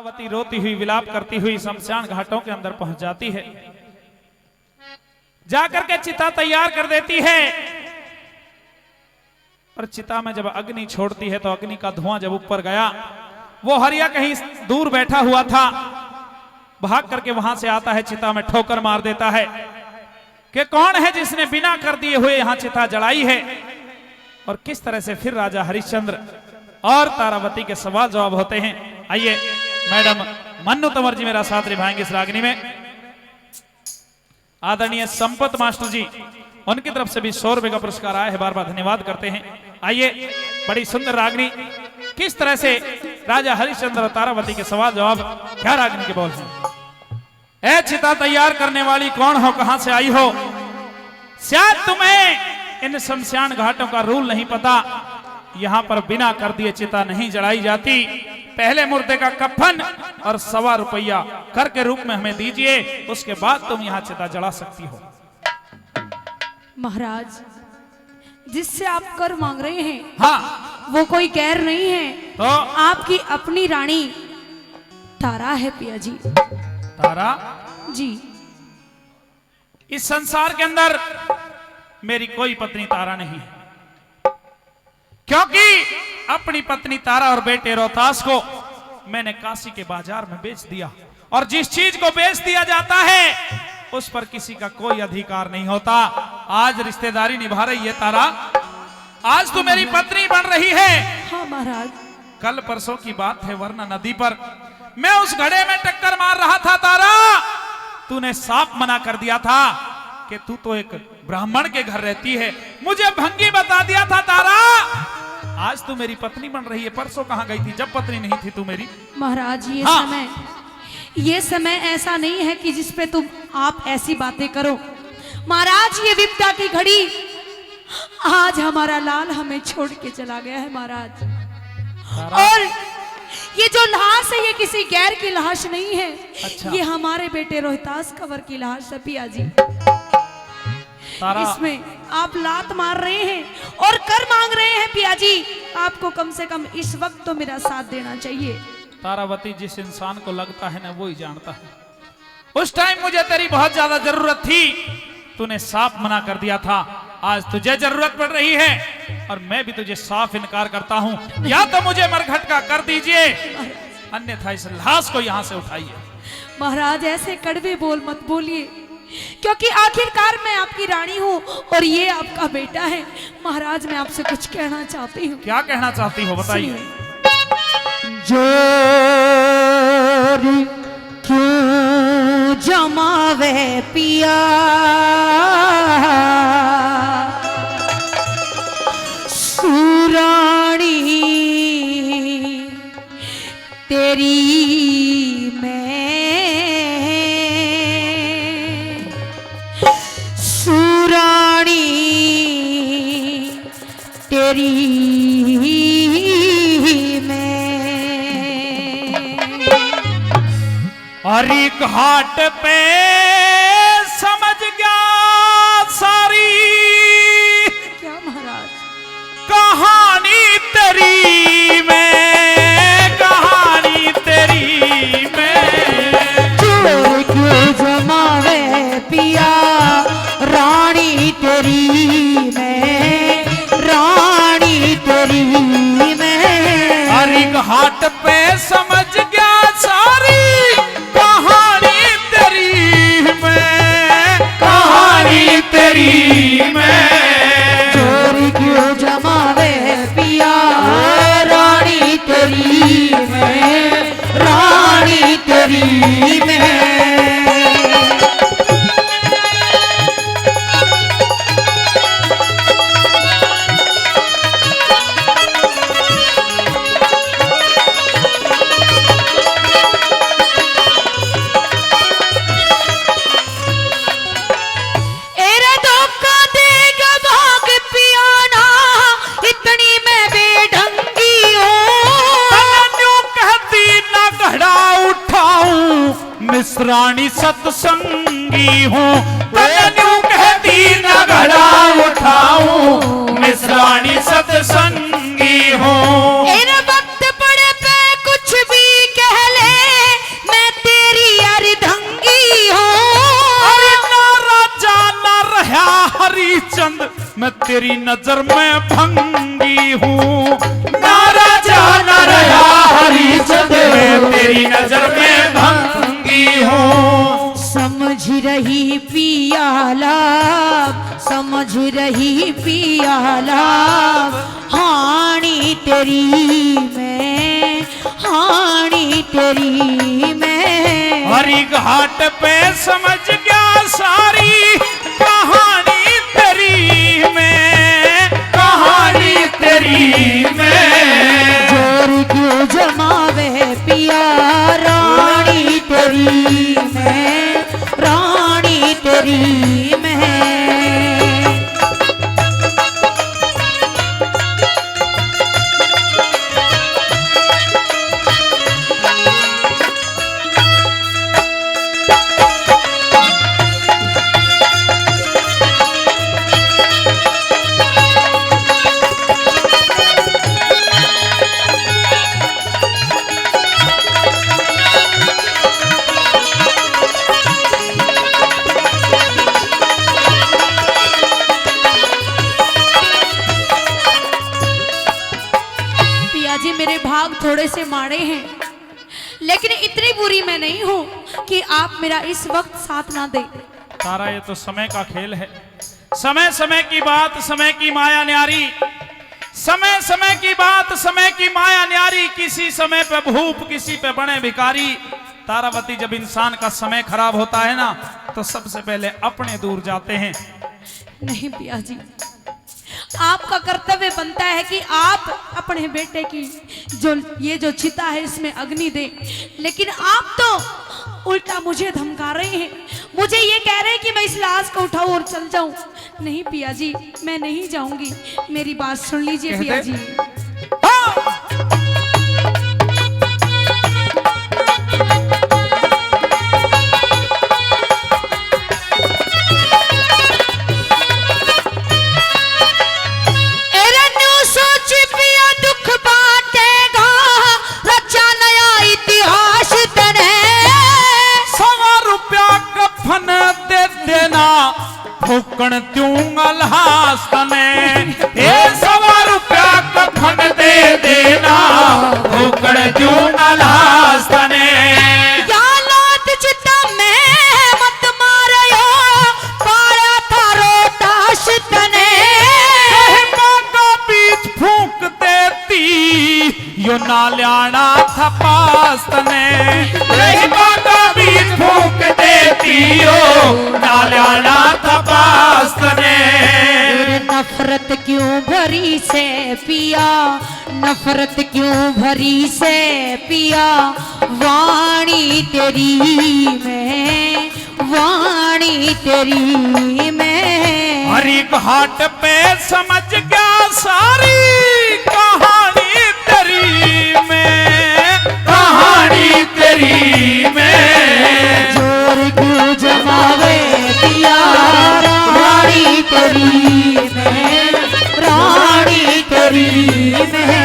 तारावती रोती हुई विलाप करती हुई शमशान घाटों के अंदर पहुंच जाती है। जाकर के चिता तैयार कर देती है और चिता में जब अग्नि छोड़ती है तो अग्नि का धुआं जब ऊपर गया, वो हरिया कहीं दूर बैठा हुआ था, भाग करके वहां से आता है, चिता में ठोकर मार देता है कि कौन है जिसने बिना कर दिए हुए यहां चिता जलाई है। और किस तरह से फिर राजा हरिश्चंद्र और तारावती के सवाल जवाब होते हैं। आइए मैडम मन्नू तंवर जी मेरा साथ निभाएंगे इस रागनी में। आदरणीय संपत मास्टर जी, उनकी तरफ से भी 100 रुपए का पुरस्कार आया है, बार बार धन्यवाद करते हैं। आइए बड़ी सुंदर रागनी, किस तरह से राजा हरिश्चंद्र और तारावती के सवाल जवाब, क्या रागनी के बोल हैं। ए चिता तैयार करने वाली कौन हो, कहां से आई हो? शायद तुम्हें इन शमशान घाटों का रूल नहीं पता, यहां पर बिना कर दिए चिता नहीं जलाई जाती। पहले मुर्दे का कफन और 1.25 रुपया कर के रूप में हमें दीजिए, उसके बाद तुम यहां चिता जला सकती हो। महाराज, जिससे आप कर मांग रहे हैं, हाँ, वो कोई गैर नहीं है, तो आपकी अपनी रानी तारा है पिया जी। तारा जी, इस संसार के अंदर मेरी कोई पत्नी तारा नहीं है, क्योंकि अपनी पत्नी तारा और बेटे रोहतास को मैंने काशी के बाजार में बेच दिया, और जिस चीज को बेच दिया जाता है उस पर किसी का कोई अधिकार नहीं होता। आज रिश्तेदारी निभा रही है तारा, आज तू मेरी पत्नी बन रही है। हाँ महाराज। कल परसों की बात है, वरना नदी पर मैं उस घड़े में टक्कर मार रहा था तारा, तूने साफ मना कर दिया था कि तू तो एक ब्राह्मण के घर रहती है, मुझे भंगी बता दिया था तारा। आज तू मेरी पत्नी बन रही है, परसों कहां गई थी जब पत्नी नहीं थी तू मेरी? महाराज, हाँ। ये समय ऐसा नहीं है कि जिस पे तुम आप ऐसी बातें करो। महाराज, ये विपदा की घड़ी, आज हमारा लाल हमें छोड़ के चला गया है महाराज, और ये जो लाश है ये किसी गैर की लाश नहीं है। अच्छा। ये हमारे बेटे रोहतास कंवर की लाश है पिया जी। तारा, इसमें आप लात मार रहे हैं और कर मांग रहे हैं पिया जी। आपको कम से कम इस वक्त तो मेरा साथ देना चाहिए। तारावती, जिस इंसान को लगता है ना वो ही जानता है। उस टाइम मुझे तेरी बहुत ज्यादा जरूरत थी, तूने साफ मना कर दिया था। आज तुझे जरूरत पड़ रही है और मैं भी तुझे साफ इनकार करता हूं। या तो मुझे मरघट का कर दीजिए, अन्यथा इस लाश को यहां से उठाइए। महाराज, ऐसे कड़वे बोल मत बोलिए, क्योंकि आखिरकार मैं आपकी रानी हूँ और ये आपका बेटा है। महाराज, मैं आपसे कुछ कहना चाहती हूँ। क्या कहना चाहती हो, बताइए। जोरी क्यों जमावे पिया, सुरानी तेरी मैं, सुरानी तेरी और एक घाट पे समझ गया सारी, क्या महाराज? कहानी तेरी मैं, कहानी तेरी मैं। चोर क्यों जमावे पिया, रानी तेरी मैं, रानी तेरी मैं। और एक घाट पे समझ गया सारी, तेरी मैं। चोरी क्यों जमावे पिया, रानी तेरी मैं, रानी तेरी मैं। मिश्राणी सत्संगी हूँ, तन्नू कहती न घड़ा उठाऊं, मिश्राणी सत्संगी हूँ। इन वक्त पड़े पे कुछ भी कह ले, तेरी नजर में भंगी हूँ, ना राजा ना रहा हरिश्चंद्र, मैं तेरी नजर में भंगी हूँ। समझ रही पिया लाभ, समझ रही पिया लाभ, हाणी तेरी मैं, हाणी तेरी मैं। हरी घाट पे समझ गया सारी कहानी तेरी मैं, कहानी तेरी मैं। जोर क्यों जमावे पिया रानी तेरी मैं, रानी तेरी मैं। जी मेरे भाग थोड़े से माड़े हैं, लेकिन इतनी बुरी मैं नहीं हूं कि आप मेरा इस वक्त साथ ना दे। तारा ये तो समय का खेल है, समय समय की बात समय की माया न्यारी, समय समय की बात समय की माया न्यारी। किसी समय पे भूप किसी पे बने भिखारी। तारावती जब इंसान का समय खराब होता है ना तो सबसे पहले अपने दूर जाते हैं। नहीं पिया जी, आपका कर्तव्य बनता है कि आप अपने बेटे की जो चिता है इसमें अग्नि दें, लेकिन आप तो उल्टा मुझे धमका रहे हैं, मुझे ये कह रहे हैं कि मैं इस लाश को उठाऊं और चल जाऊं। नहीं पिया जी, मैं नहीं जाऊंगी, मेरी बात सुन लीजिए पिया जी। फूकण त्यूं अल्हास तने, ये 100 रुपया कफन दे देना, फूकण त्यूं अल्हास तने। या लात चिता में मत मारयो, पारा थारो ताश तने। का बीच फूक देती यो नाल्याना था पास तने, का बीच फूक देती यो नाल्याना था पास तने। नफरत क्यों भरी से पिया, नफरत क्यों भरी से पिया, वाणी तेरी मैं, वाणी तेरी मैं। हरी घाट पे समझ गया सारी कहानी तेरी मैं, कहानी तेरी मैं। जोर क्यों जमावे पिया रानी तेरी मैं, रानी तेरी मैं।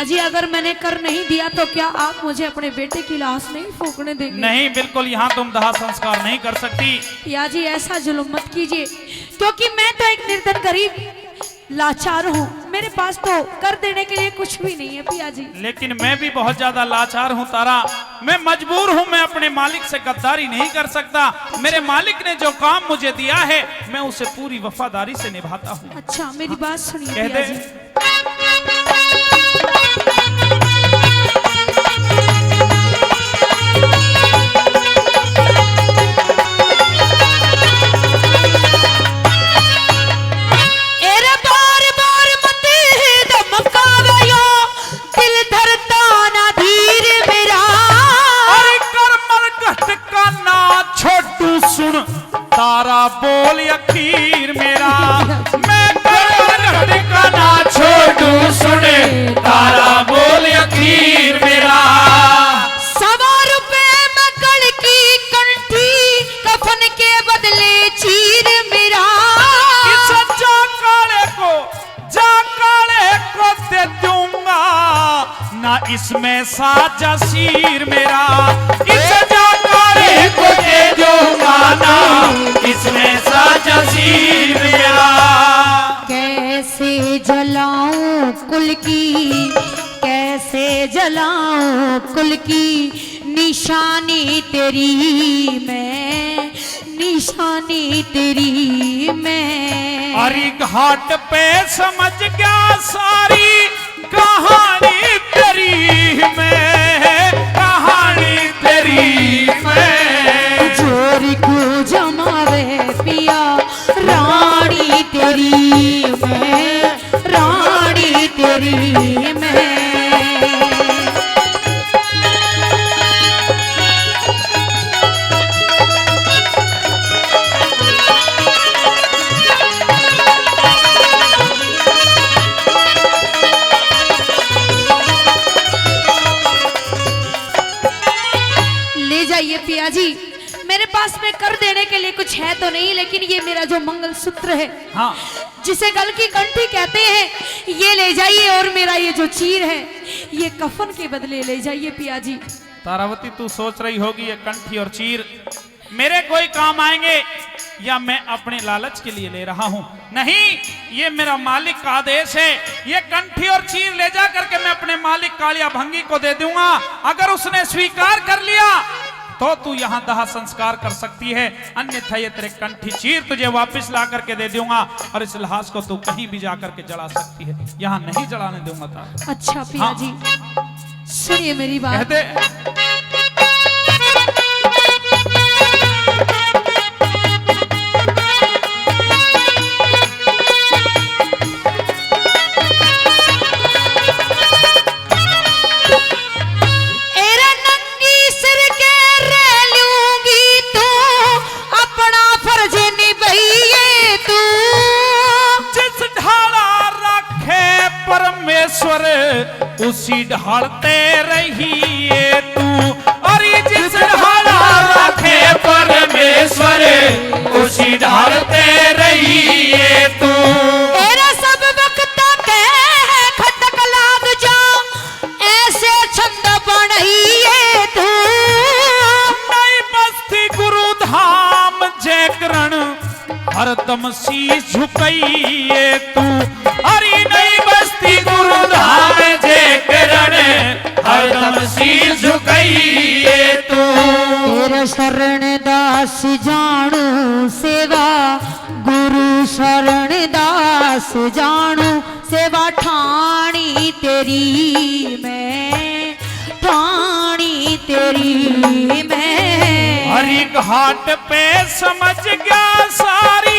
जी अगर मैंने कर नहीं दिया तो क्या आप मुझे अपने बेटे की लाश नहीं फूकने देंगे? नहीं, बिल्कुल यहाँ तुम दाह संस्कार नहीं कर सकती। पिया जी ऐसा जुल्म मत कीजिए, क्योंकि मैं तो एक निर्धन गरीब लाचार हूँ, मेरे पास तो कर देने के लिए कुछ भी नहीं है पिया जी। लेकिन मैं भी बहुत ज्यादा लाचार हूँ तारा, मैं मजबूर हूँ, मैं अपने मालिक से गद्दारी नहीं कर सकता। मेरे मालिक ने जो काम मुझे दिया है मैं उसे पूरी वफादारी से निभाता हूँ। अच्छा मेरी बात सुनिए पिया जी। इसमें साजा सिर मेरा इस जाकारे को दे दूंगा ना, इसमें साजा सिर मेरा। कैसे जलाऊं कुल की, कैसे जलाऊं कुल की निशानी तेरी मैं, निशानी तेरी मैं। अरे घाट पे समझ गया सारी कहानी तेरी मैं, कहानी तेरी मैं। जोरी को जमावे पिया रानी तेरी मैं, रानी तेरी मैं। जाइए पिया जी, मेरे पास में कर देने के लिए कुछ है तो नहीं, लेकिन ये मेरा जो मंगलसूत्र है, हाँ, जिसे गल की कंठी कहते हैं, ये ले जाइए। और मेरा ये जो चीर है, ये कफन के बदले ले जाइए पिया जी। तारावती तू सोच रही होगी ये कंठी और चीर मेरे कोई काम आएंगे या मैं अपने लालच के लिए ले रहा हूं? नहीं, ये मेरा मालिक का आदेश है। ये कंठी और चीर ले जा करके मैं अपने मालिक कालिया भंगी को दे दूंगा। अगर उसने स्वीकार कर लिया तो तू यहाँ दाह संस्कार कर सकती है, अन्यथा ये तेरे कंठी चीर तुझे वापस ला करके दे दूंगा और इस लाश को तू कहीं भी जा करके जला सकती है, यहाँ नहीं जलाने दूंगा तारा। अच्छा पिया हाँ। जी, सुनिए मेरी बात। कहते परमेश्वर उसी ढालते रहिए तू, और जिस ढाला रखे परमेश्वर उसी ढालते रहिए तू। तेरा सब वक्त के खटक लाग जा, ऐसे छंद बढ़िए तू। नई बस्ती गुरु धाम जय करण हरदम शीश झुकाइए तू, अरे नई बस्ती गुरु धाम जय करण हरदम शीश झुकाइए तू। तेरा शरण दास जानू सेवा, गुरु शरण दास जानू सेवा, ठाणी तेरी मैं, ठाणी तेरी मैं। हरि घाट पे समझ गया सारी